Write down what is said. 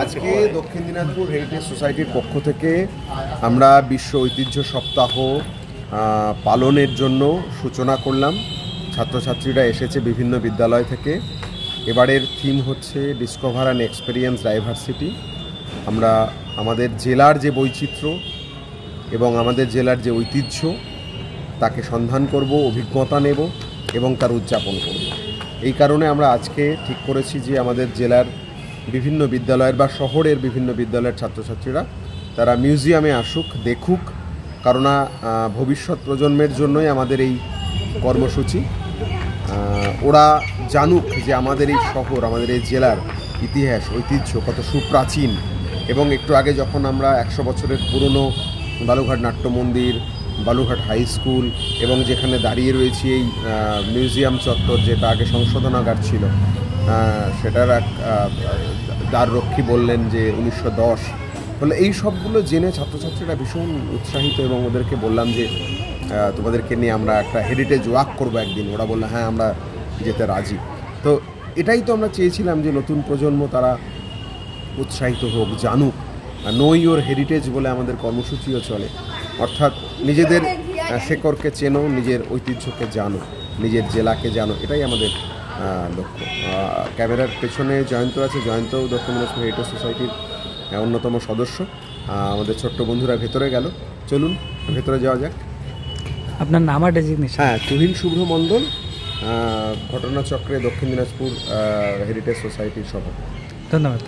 আজকে দক্ষিণ দিনাজপুর হেরিটেজ সোসাইটির পক্ষ থেকে আমরা বিশ্ব ঐতিহ্য সপ্তাহ পালনের জন্য সূচনা করলাম। ছাত্রছাত্রীরা এসেছে বিভিন্ন বিদ্যালয় থেকে। এবারের থিম হচ্ছে ডিসকভার অ্যান্ড এক্সপেরিয়েন্স ডাইভার্সিটি। আমরা আমাদের জেলার যে বৈচিত্র্য এবং আমাদের জেলার যে ঐতিহ্য তাকে সন্ধান করব, অভিজ্ঞতা নেব এবং তার উদযাপন করব। এই কারণে আমরা আজকে ঠিক করেছি যে আমাদের জেলার বিভিন্ন বিদ্যালয়ের বা শহরের বিভিন্ন বিদ্যালয়ের ছাত্রছাত্রীরা তারা মিউজিয়ামে আসুক, দেখুক, কারণ ভবিষ্যৎ প্রজন্মের জন্যই আমাদের এই কর্মসূচি। ওরা জানুক যে আমাদের এই শহর, আমাদের এই জেলার ইতিহাস, ঐতিহ্য কত সুপ্রাচীন। এবং একটু আগে যখন আমরা 100 বছরের পুরনো বালুঘাট নাট্য মন্দির, বালুঘাট হাই স্কুল এবং যেখানে দাঁড়িয়ে রয়েছি এই মিউজিয়াম চত্বর, যেটা আগে সংশোধনাগার ছিল, সেটার এক দ্বাররক্ষী বললেন যে 1910। ফলে এই সবগুলো জেনে ছাত্রছাত্রীরা ভীষণ উৎসাহিত এবং ওদেরকে বললাম যে তোমাদেরকে নিয়ে আমরা একটা হেরিটেজ ওয়াক করবো একদিন। ওরা বললো হ্যাঁ, আমরা যেতে রাজি। তো এটাই তো আমরা চেয়েছিলাম যে নতুন প্রজন্ম তারা উৎসাহিত হোক, জানুক। নো ইওর হেরিটেজ বলে আমাদের কর্মসূচিও চলে, অর্থাৎ নিজেদের শেকড়কে চেনো, নিজের ঐতিহ্যকে জানো, নিজের জেলাকে জানো, এটাই আমাদের লক্ষ্য। ক্যামেরার পেছনে জয়ন্ত আছে। জয়ন্তও দক্ষিণ দিনাজপুর হেরিটেজ সোসাইটির অন্যতম সদস্য। আমাদের ছোট্ট বন্ধুরা ভেতরে গেল, চলুন ভেতরে যাওয়া যাক। আপনার নাম আর ডেজিগনেশন? হ্যাঁ, তুহিন শুভ্র মণ্ডল, ঘটনাচক্রে দক্ষিণ দিনাজপুর হেরিটেজ সোসাইটির সভাপতি। ধন্যবাদ।